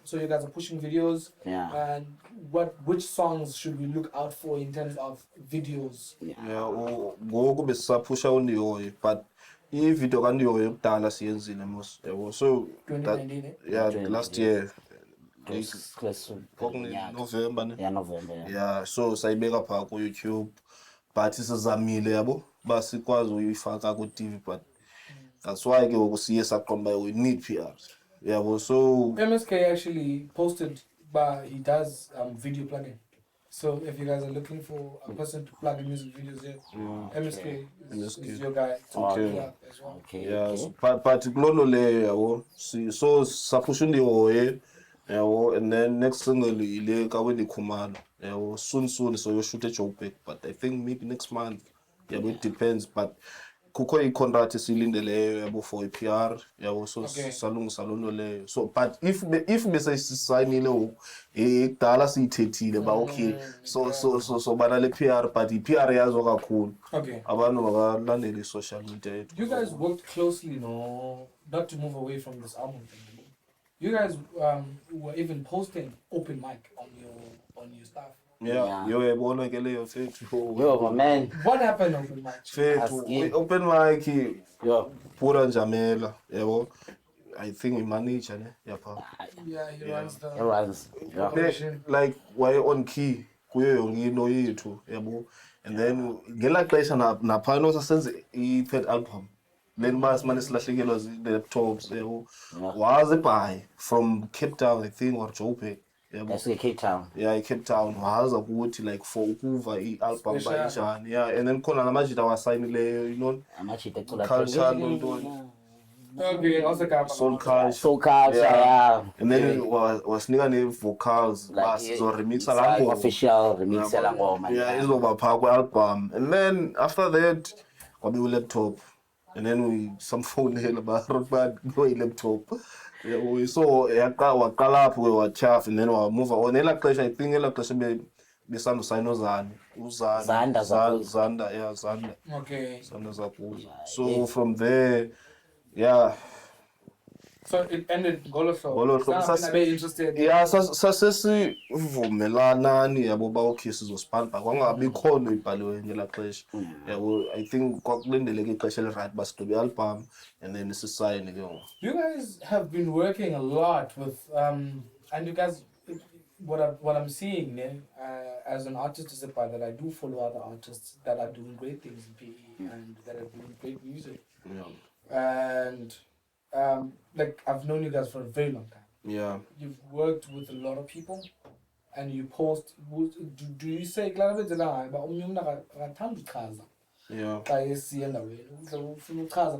S1: so you guys are pushing videos. And which songs should we look out for in terms of videos?
S2: Ngoku besisapusha uNdiyoyo but i-video kaNdiyoyo yokudala siyenzile mos yabo so
S1: 2019
S2: last year
S3: November.
S2: Yeah, so sayibeka pha ku YouTube but sizamile yabo basikwazi uyifaka ku TV but that's why ke ukusiye saqomba we need PR yabo so
S1: MSK actually posted but he does video plugging. So if you guys are looking for a person to plug in music videos here, MSK is your guy to plug as well.
S2: But kulono le yabo so sapusha uNdiyoyo yabo and then next single ile ka we Khumalo yabo soon so you shoot at Joburg but I think maybe next month. It depends but kukho i-contract esilindeleyo yabo for i-PR yabo so salungisa lono leyo so but if bese sisayinile ekudala siyithethile ba okay so bana le PR but i-PR yazo kakhulu abantu bakalandela i-social media yethu.
S1: You guys worked closely not to move away from this album thing. You guys were even posting open mic on your stuff.
S2: Yebona ke leyo fethu.
S3: Yo, my man.
S1: What happened open mic?
S2: Fethu open mic pura Njamela yebo. I think he manager ne yapha.
S1: Yeah, he runs the
S3: operation.
S2: Like why on key kuyo yonke into yethu yebo and then ngela xesha naphana sasenze i-third album. Then manje silahlekelwa zi-laptops yebo. Was by from Cape Town I think or Joburg. yabo.
S3: That's in Cape Town.
S2: Yeah, eCape Town wahaza ukuthi like for ukuva i-album
S1: Special.
S2: bayinjani. Yeah, and then khona namajita wasayinileyo, you know,
S3: Amachita ecula
S2: culture nontoni.
S1: Okay, also got
S2: Soul culture.
S3: Soul culture, yeah.
S2: And then wasinika ne-vocals bazoremixa laa ngoma.
S3: Official remix yala ngoma.
S2: Yeah, izoba phaa kwe-album. And then after that kwabe u-laptop, and then samfonela barokuba no i-laptop. Yeah, so waqala apho ke watyhafa, and then wamove on. Elaa xesha I think elaa xesha besandusayina
S3: Zanda zakuza.
S2: Zanda, yeah, Zanda.
S1: Okay.
S2: Zanda zakuza. So from there, yeah.
S1: So it ended Ngolo
S2: Ngolo
S1: Hlobo.
S2: Hlobo.
S1: Some be interested.
S2: Yeah, sasesivumelanani yabo uba okay sizosibhala phaa, kwangabikho nto ibhaliweyo ngelaa xesha. Yabo, I think kwakulindeleke ixesha elirayithi uba sigqibe i-album and then sisayine ke ngoku.
S1: You guys have been working a lot with and you guys, what I'm seeing as an artist is about that I do follow other artists that are doing great things in PE and that are doing great music.
S2: Yeah.
S1: And like I've known you guys for a very long time.
S2: Yeah.
S1: You've worked with a lot of people, and you post. Do you say "Klarabe dela ba umnyumna kathanda uchaza"?
S2: Yeah.
S1: Xa esiya endaweni ufuna uchaza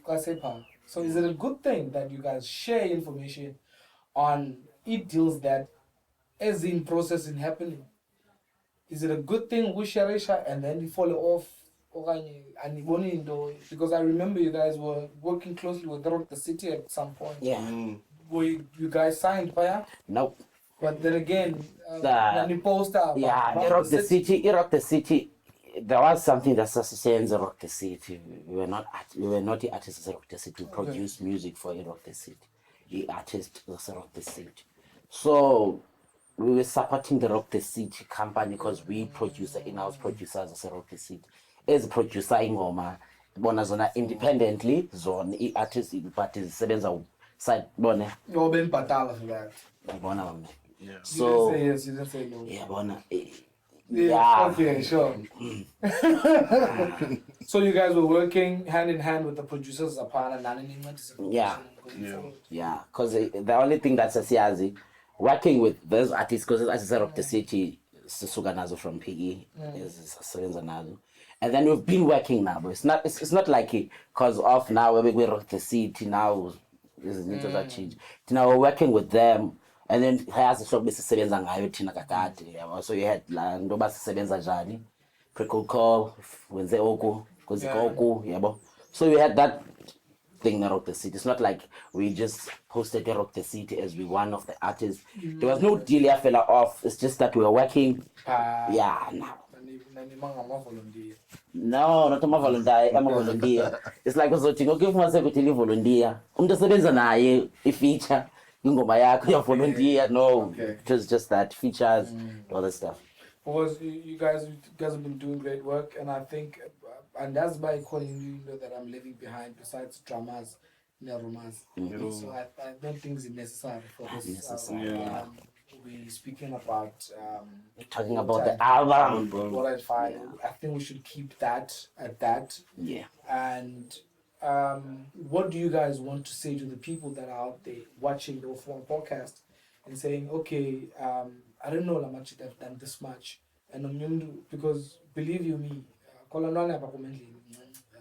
S1: kase pha. So is it a good thing that you guys share information on deals that is in process and happening? Is it a good thing we share and then you follow off? Because I remember you guys were working closely with Rock the City at some point.
S3: Yeah.
S1: Were you guys signed by?
S3: Nope.
S1: But then again, you post out.
S3: Yeah, Rock the City. There was something that sustains Rock the City. We were not the artists of Rock the City. We produced music for Rock the City. The artist was Rock the City. So we were supporting the Rock the City company because we produce the in-house producers of Rock the City. As a producer ingoma bona zona independently zona i-artist parties sebenza side bona
S1: You've been battle for that.
S3: bona mama.
S1: Yeah.
S3: So
S1: you didn't say yes, you didn't say no.
S3: yeah bona
S1: Yeah. Okay, sure. So you guys were working hand in hand with the producers upon and
S3: yeah, because the only thing that's a working with those artists, because as I Rock the City sisuka nazo from PE is sebenza nazo. And then we've been working now, but it's not like because of now we Rock the City now this is into that change. Now we're working with them, and then has shop besisebenza ngayo thina kakade yabo. So you had la ndo basisebenza njani, pre-call call wenze oku kuzika oku yabo. So we had that thing Rock the City. It's not like we just posted Rock the City as we one of the artists. There was no deal fella off. It's just that we were working. Now. No, not a volunteer. I'm a volunteer. It's like uzothi ngokuthi mase kuthi volunteer. Umuntu osebenza naye i-feature ingoma yakho ya volunteer. No, it was just that features, all that stuff.
S1: Because you guys have been doing great work, and I think, and that's by calling you know that I'm leaving behind. Besides dramas, neromas. So I don't think it's necessary for this. We're speaking about
S3: talking about the album.
S1: What I find, I think we should keep that at that.
S3: Yeah.
S1: And what do you guys want to say to the people that are out there watching the F1 podcast and saying, okay, I don't know how much they've done this much, and because believe you me,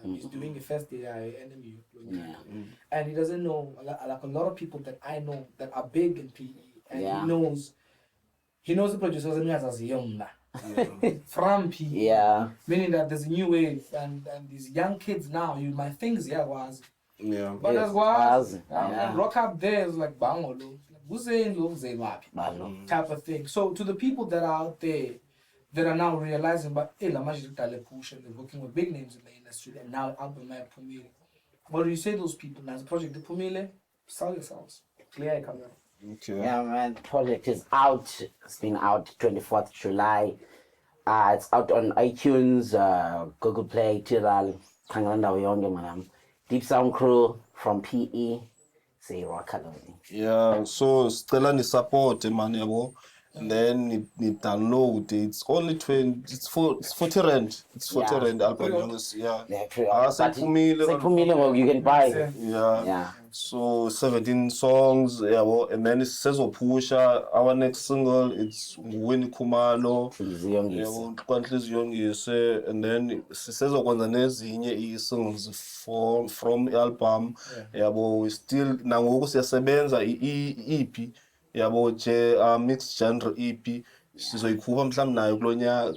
S1: he's doing a first day at NMB, and he doesn't know like a lot of people that I know that are big in PE. And he knows the producers and he has as young from PE.
S3: Yeah.
S1: Meaning that there's a new wave and these young kids now, you might think was.
S2: Yeah.
S1: But
S3: Yes,
S1: as was
S3: yeah.
S1: rock up there is like bangolo. Type of thing. So to the people that are out there that are now realizing but push and they're working with big names in the industry and now album Pumile. What do you say to those people? Now the project the Pumile, sell yourselves. Clear it come
S2: Okay.
S3: Yeah, man. Project is out. It's been out 24th July. It's out on iTunes, Google Play, Tidal, Deep Sound Crew from PE. Say rock alone.
S2: Yeah, so sicela ni support man yabo, and then ni download. It's only 20. It's 40 rand. It's 40 rand album. Yeah.
S3: Say Pumile, you can buy.
S2: Yeah.
S3: Yeah.
S2: So 17 songs, yabo, and then sizopusha our next single. It's Winnie Kumalo. Yabo, Kwanhliziyo Ngiyise, and then sizokwenza nezinye i-songs from i-album. Yabo, we still nangoku siyasebenza i-EP. Yabo, mixed genre EP. Sizoyikhupha mhlawumbe nayo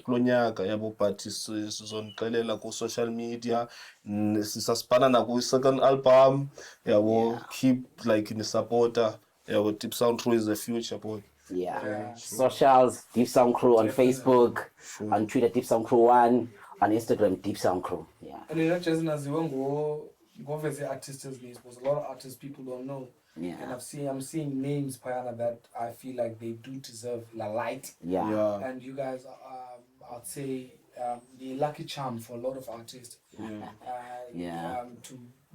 S2: kulonyaka yabo, but sizonixelela ku social media. Sisasipana na ku second album yabo, keep like in the supporter yabo. Deep Sound Crew is the future, boy.
S3: Socials, Deep Sound Crew on Facebook, on Twitter Deep Sound Crew 1, on Instagram Deep Sound Crew.
S1: And you're not just naziwa ngo artists because a lot of artists people don't know. And I'm seeing names Payana that I feel like they do deserve the light. And you guys I'd say the lucky charm for a lot of artists. To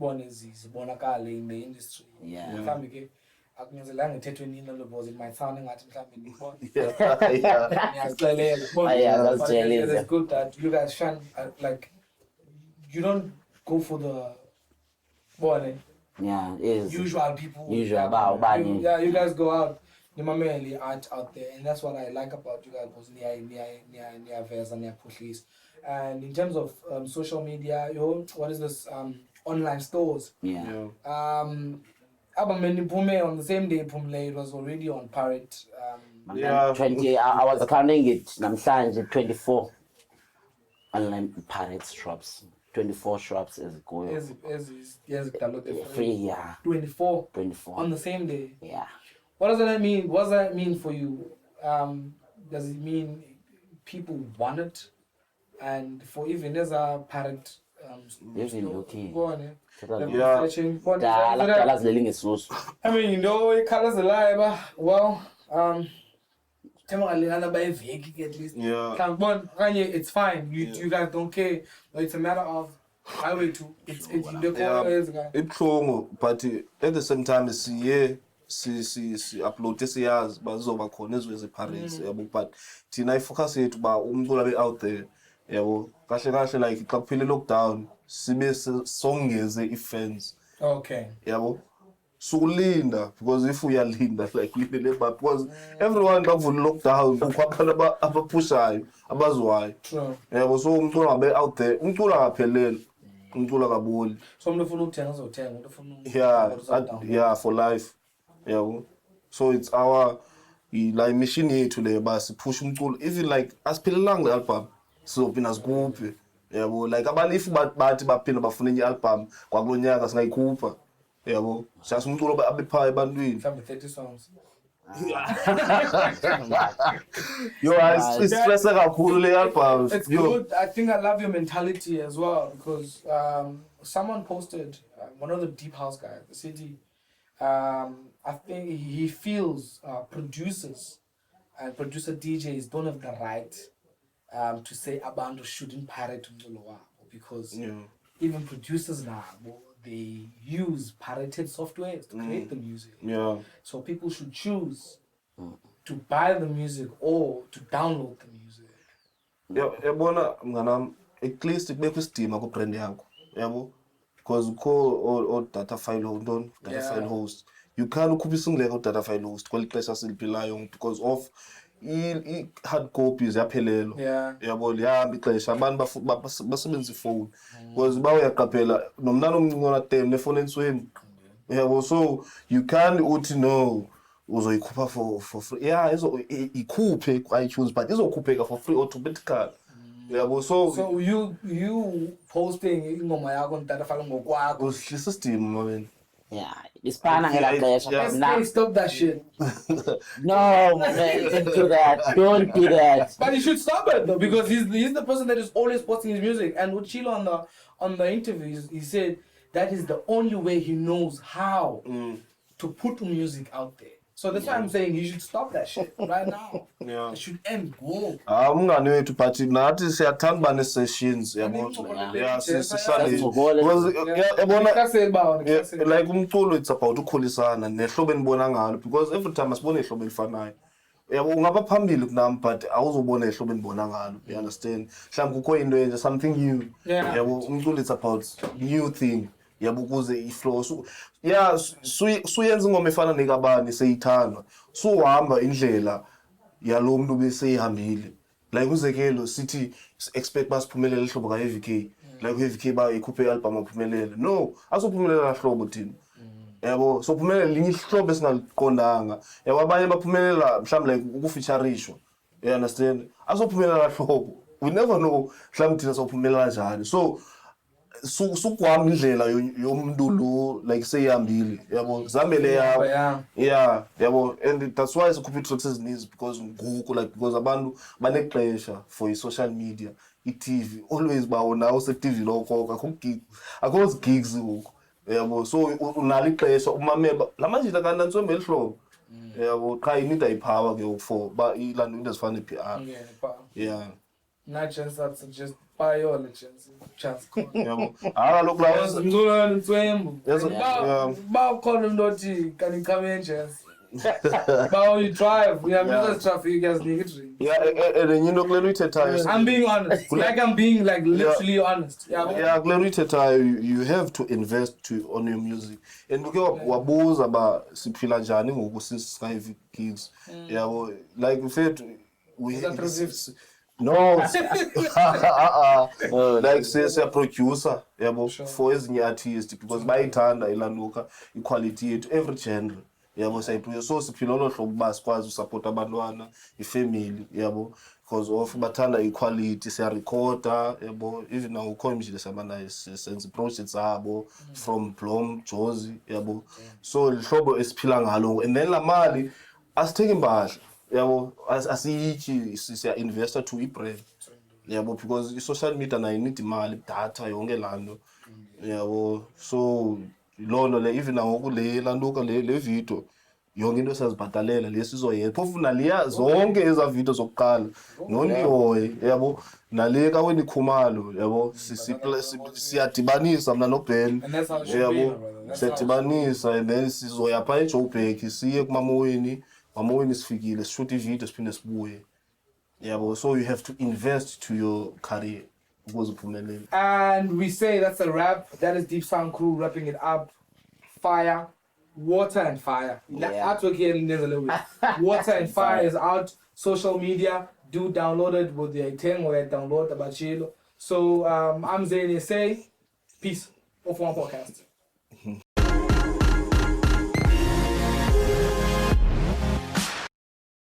S1: bonakale in the industry. Akunyanzelanga ngithethwe nini lobozi it might sound ngathi mhlawumbe ngiyazixelela. But it's good that you guys shine like you don't go for the usual people. You guys go out. Nimameli out there, and that's what I like about you guys. Because near Veza, near Pushlis, and in terms of social media, what is this online stores? On the same day, it was already on Parrot.
S3: 20. I was counting it. Namhlanje 24 online Parrot shops. 24 shops is going. Free,
S1: 24 on the same day. What does that mean? What does that mean for you? Does it mean people want it? And for even as a parent,
S3: even looking.
S1: Go on, I mean, you know, colors alive. Well, at least. It's fine. You guys don't care. But it's a matter of highway to it's
S2: but at the same time si upload siyazi bazoba khona ezwe parents yabo, but thina ifocus yethu ba umculo abe out there yabo, kahle like xa kuphile lockdown sibe songeze i-fans yabo, sukulinda because if uyalinda like ulindele but because everyone bavula lockdown ukwaphela abapushayo abazwayo yabo, so umculo abe out there, umculo akaphelele, umculo akaboli,
S1: so umuntu ufuna ukuthenga uzothenga, umuntu ufuna
S2: for life yabo. So it's our like mission yethu le basi push umculo even like asiphelelanga album sizophinda sikhuphe yabo, like abalifu bathi baphinda bafuna enye album kwakulonyaka singayikhupha yabo, siyasi umculo abe phaya ebantwini
S1: mhlawumbe 30 songs.
S2: It's stressing kakhulu le album.
S1: It's good. I think I love your mentality as well because someone posted, one of the deep house guys, the city, I think he feels producers and producer DJs don't have the right to say abantu shouldn't pirate umculo wabo because even producers now they use pirated software to create the music. So people should choose to buy the music or to download the music.
S2: Yabona mnganam, at least kubekho isidima ku brand yakho yabo, because all data file host you can't ukhupha isingileka ku data file host kwalixesha siliphilayo because of hard copies yaphelelwa yabo, lihamba ixesha abantu basebenzisa ifone because bawuyaqaphela nomntana omncane 10 nefone ensweni yabo, so you can't uthi no uzoyikhupha for free ikhuphe ku iTunes but izokhupheka for free automatically yabo.
S1: So you posting ingoma yakho on data file ngokwakho
S2: uhlisa isidima man.
S3: It's fine.
S1: Stop that shit.
S3: No, man, don't do that. Don't do that.
S1: But you should stop it though, because he's the person that is always posting his music. And with Chilo on the interviews, he said that is the only way he knows how to put music out there. So that's why I'm saying you should stop that shit right now. It should end. Go.
S2: Umngane wethu but nathi siyathanda bane sessions yabo. Sihlale because like umculo it's about ukhulisana nehlobo enibona ngalo because every time asibone ihlobo elifanayo. Yabo ungaba phambili kunami but awuzobona ihlobo enibona ngalo. You understand? Mhlawumbe kukho into enje something new. Yabo umculo it's about new thing. yabo ukuze iflow suyenza ingoma efana nekabani seyithandwa suhamba indlela yalo muntu beseyihambile like uzekelo sithi expect basiphumelele ihlobo ka-Heavy K like u-Heavy K ikhuphe i-album aphumelele no asophumelela hlobo thina yabo sophumelela linye ihlobo esingaliqondanga yabo abanye baphumelela mhlawumbe like ukufeaturishwa you understand asophumelela hlobo we never know mhlawumbe thina sophumelela njani so sukwami indlela yomuntu lo like seyihambile yabo zamele yawo yabo and that's why sikhupha i-tracks ezininzi because ngoku like because abantu banexesha for i-social media i-TV always bawo nawo se-TV lokho akho gigs ngoku yabo so unalo ixesha umamela lamajita kanti antswembe elihlobo yabo qha inida ipower ke for ba ilando into ezifana i-PR yeah
S1: not chance that's just by all the chance
S2: yabo lokhu la
S1: ngicula ntswembu ba khona umuntu othi can come in chance ba you drive uyamisa traffic yazinika idrink
S2: and into kulelo ithethayo
S1: I'm being honest like I'm being like literally honest
S2: kulelo ithethayo you have to invest on your music and uke wabuza ba siphila njani ngoku sisi gigs yabo like we said no like say a producer yabo for ezinye artists because bayithanda ilanuka equality yethu every genre yabo sayiproduce so siphila lo hlobo basikwazi usupport abantwana ifamily yabo because of bathanda equality siya recorder yabo even now ukho imjile sabanayo sense projects zabo from Blom Jozi yabo so ihlobo esiphila ngalo and then la mali asithenga impahla yabo asiyithi siya investor to i-brand yabo because i-social media nayo need imali data yonke lando yabo so lolo le even ngoku le landuka le video yonke into sazibhatalela lesizoyenza phofu naliya zonke eza video zokuqala nonihoye yabo nale ka weni khumalo yabo siyadibanisa mina noBen yabo siyadibanisa and then sizoya pha eJoburg siye kumamoweni mamoweni sifikile shoot ivideo siphinde sibuye yabo so you have to invest to your career ukuze uphumelele.
S1: And we say that's a wrap. That is Deep Sound Crew wrapping it up. Fire, water and fire. Artwork here in Netherlands. Water and fire is out. Social media, do download it with the 10 or download the bachilo. So I'm Zane say peace. Off one podcast.